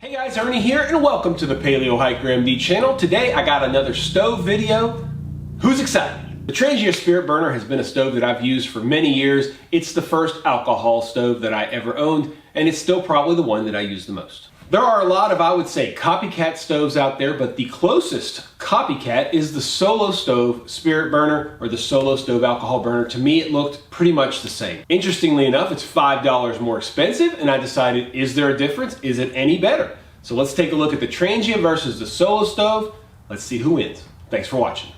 Hey guys, Ernie here and welcome to the Paleo Hiker MD channel. Today I got another stove video. Who's excited? The Trangia Spirit Burner has been a stove that I've used for many years. It's the first alcohol stove that I ever owned, and it's still probably the one that I use the most. There are a lot of, I would say, copycat stoves out there, but the closest copycat is the Solo Stove Spirit Burner or the Solo Stove Alcohol Burner. To me, it looked pretty much the same. Interestingly enough, it's $5 more expensive, and I decided, is there a difference? Is it any better? So let's take a look at the Trangia versus the Solo Stove. Let's see who wins. Thanks for watching.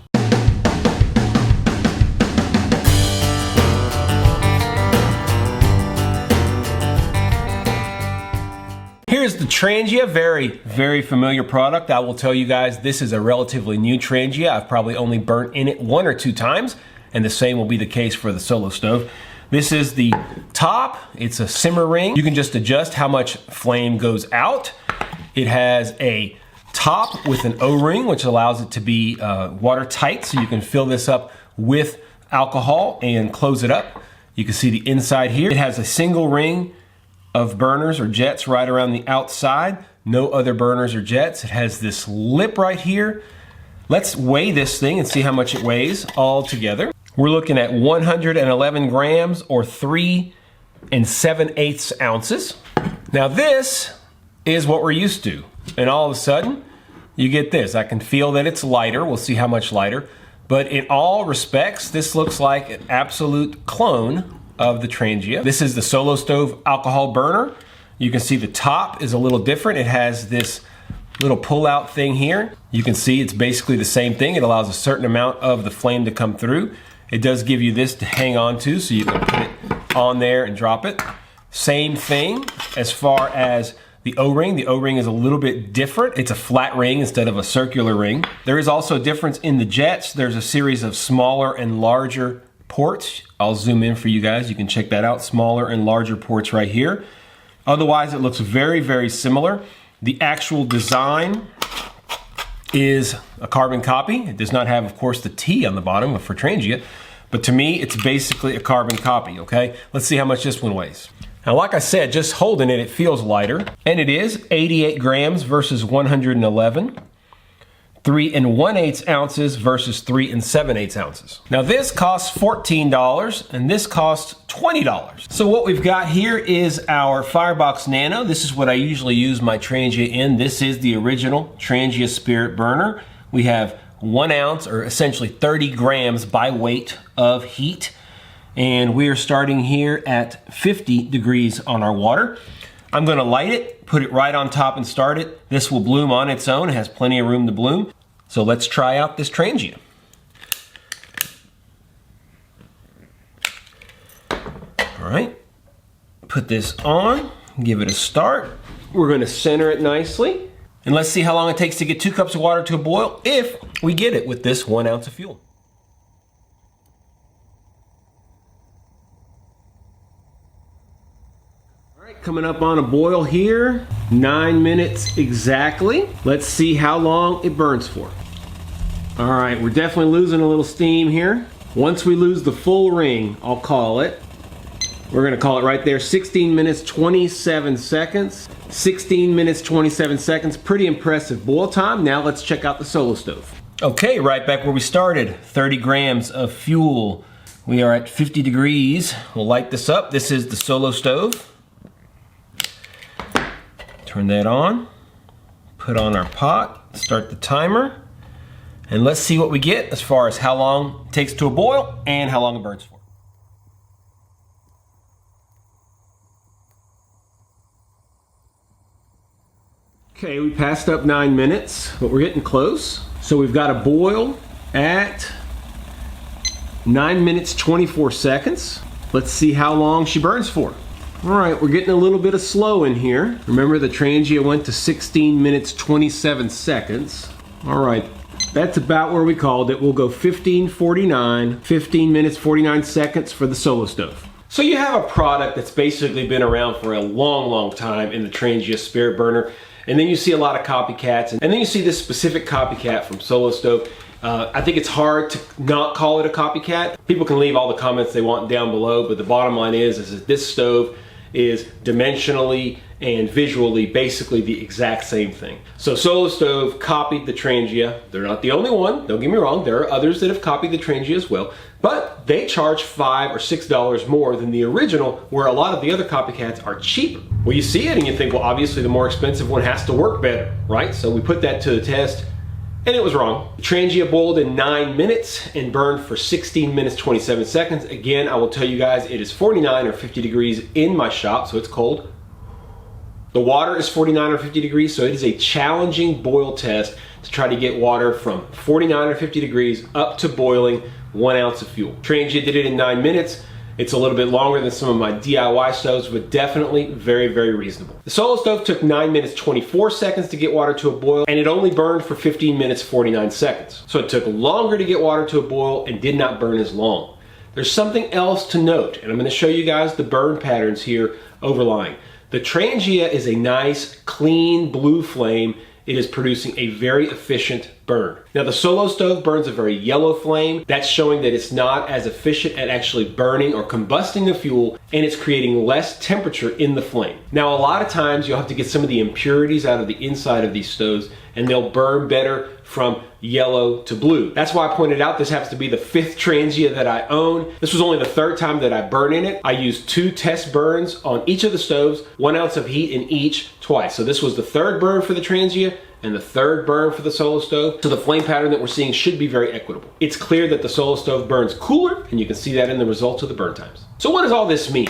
Here's the Trangia, very familiar product. I will tell you guys, this is a relatively new Trangia. I've probably only burnt in it 1 or 2 times, and the same will be the case for the Solo Stove. This is the top. It's a simmer ring. You can just adjust how much flame goes out. It has a top with an O-ring, which allows it to be watertight, so you can fill this up with alcohol and close it up. You can see the inside here. It has a single ring of burners or jets right around the outside. No other burners or jets. It has this lip right here. Let's weigh this thing and see how much it weighs all together. We're looking at 111 grams or 3 7/8 ounces. Now this is what we're used to. And all of a sudden, you get this. I can feel that it's lighter. We'll see how much lighter. But in all respects, this looks like an absolute clone of the Trangia. This is the Solo Stove Alcohol Burner. You can see the top is a little different. It has this little pull-out thing here. You can see it's basically the same thing. It allows a certain amount of the flame to come through. It does give you this to hang on to, so you can put it on there and drop it. Same thing as far as the O-ring. The O-ring is a little bit different. It's a flat ring instead of a circular ring. There is also a difference in the jets. There's a series of smaller and larger ports. I'll zoom in for you guys. You can check that out. Smaller and larger ports right here. Otherwise, it looks very similar. The actual design is a carbon copy. It does not have, of course, the T on the bottom for Trangia, but to me, it's basically a carbon copy, okay? Let's see how much this one weighs. Now, like I said, just holding it, it feels lighter, and it is 88 grams versus 111. 3 1/8 ounces versus 3 7/8 ounces. Now this costs $14 and this costs $20. So what we've got here is our Firebox Nano. This is what I usually use my Trangia in. This is the original Trangia Spirit Burner. We have 1 ounce or essentially 30 grams by weight of heat. And we are starting here at 50 degrees on our water. I'm gonna light it, put it right on top and start it. This will bloom on its own. It has plenty of room to bloom. So let's try out this Trangia. All right, put this on, give it a start. We're gonna center it nicely. And let's see how long it takes to get 2 cups of water to a boil if we get it with this 1 ounce of fuel. Coming up on a boil here, 9 minutes exactly. Let's see how long it burns for. All right, we're definitely losing a little steam here. Once we lose the full ring, I'll call it. We're gonna call it right there, 16 minutes, 27 seconds. 16 minutes, 27 seconds, pretty impressive boil time. Now let's check out the Solo Stove. Okay, right back where we started, 30 grams of fuel. We are at 50 degrees. We'll light this up. This is the Solo Stove. Turn that on, put on our pot, start the timer, and let's see what we get as far as how long it takes to a boil and how long it burns for. Okay, we passed up 9 minutes, but we're getting close. So we've got a boil at 9 minutes, 24 seconds. Let's see how long she burns for. All right, we're getting a little bit of slow in here. Remember, the Trangia went to 16 minutes, 27 seconds. All right, that's about where we called it. We'll go 15:49, 15 minutes, 49 seconds for the Solo Stove. So you have a product that's basically been around for a long time in the Trangia Spirit Burner, and then you see a lot of copycats, and then you see this specific copycat from Solo Stove. I think it's hard to not call it a copycat. People can leave all the comments they want down below, but the bottom line is that this stove is dimensionally and visually basically the exact same thing. So Solo Stove copied the Trangia. They're not the only one, don't get me wrong, there are others that have copied the Trangia as well, but they charge $5 or $6 more than the original, where a lot of the other copycats are cheaper. Well, you see it and you think, well, obviously the more expensive one has to work better, right? So we put that to the test, and it was wrong. The Trangia boiled in 9 minutes and burned for 16 minutes 27 seconds. Again, I will tell you guys, it is 49 or 50 degrees in my shop, so it's cold. The water is 49 or 50 degrees, so it is a challenging boil test to try to get water from 49 or 50 degrees up to boiling 1 ounce of fuel. Trangia did it in 9 minutes. It's a little bit longer than some of my DIY stoves, but definitely very, very reasonable. The Solo Stove took 9 minutes 24 seconds to get water to a boil, and it only burned for 15 minutes 49 seconds. So it took longer to get water to a boil and did not burn as long. There's something else to note, and I'm going to show you guys the burn patterns here overlying. The Trangia is a nice, clean blue flame. It is producing a very efficient burn. Now the Solo Stove burns a very yellow flame. That's showing that it's not as efficient at actually burning or combusting the fuel, and it's creating less temperature in the flame. Now a lot of times you'll have to get some of the impurities out of the inside of these stoves, and they'll burn better from yellow to blue. That's why I pointed out this happens to be the 5th Trangia that I own. This was only the 3rd time that I burn in it. I used 2 test burns on each of the stoves, 1 ounce of heat in each twice. So this was the 3rd burn for the Trangia and the 3rd burn for the Solo Stove. So the flame pattern that we're seeing should be very equitable. It's clear that the Solo Stove burns cooler, and you can see that in the results of the burn times. So what does all this mean?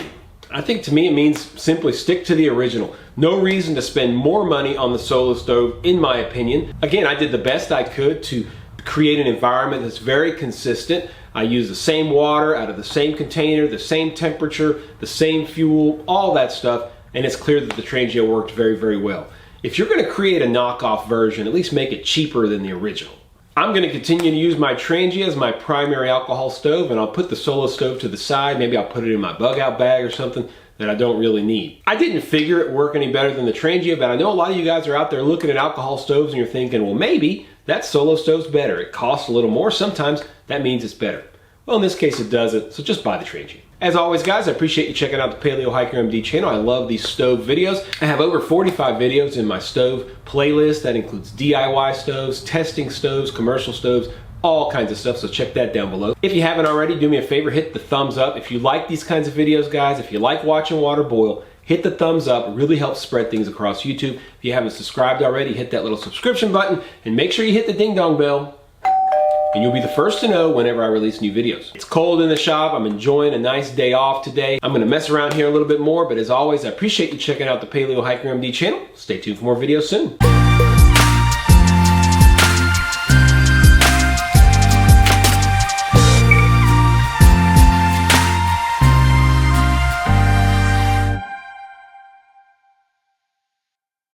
I think to me it means simply stick to the original. No reason to spend more money on the Solo Stove, in my opinion. Again, I did the best I could to create an environment that's very consistent. I use the same water out of the same container, the same temperature, the same fuel, all that stuff, and it's clear that the Trangia worked very, very well. If you're going to create a knockoff version, at least make it cheaper than the original. I'm going to continue to use my Trangia as my primary alcohol stove, and I'll put the Solo Stove to the side. Maybe I'll put it in my bug out bag or something that I don't really need. I didn't figure it work any better than the Trangia, but I know a lot of you guys are out there looking at alcohol stoves and you're thinking, well, maybe that Solo Stove's better. It costs a little more. Sometimes that means it's better. Well, in this case, it doesn't, so just buy the Trangia. As always, guys, I appreciate you checking out the Paleo Hiker MD channel. I love these stove videos. I have over 45 videos in my stove playlist. That includes DIY stoves, testing stoves, commercial stoves, all kinds of stuff, so check that down below. If you haven't already, do me a favor, hit the thumbs up. If you like these kinds of videos, guys, if you like watching water boil, hit the thumbs up. It really helps spread things across YouTube. If you haven't subscribed already, hit that little subscription button, and make sure you hit the ding dong bell, and you'll be the first to know whenever I release new videos. It's cold in the shop. I'm enjoying a nice day off today. I'm gonna mess around here a little bit more, but as always, I appreciate you checking out the Paleo Hiker MD channel. Stay tuned for more videos soon.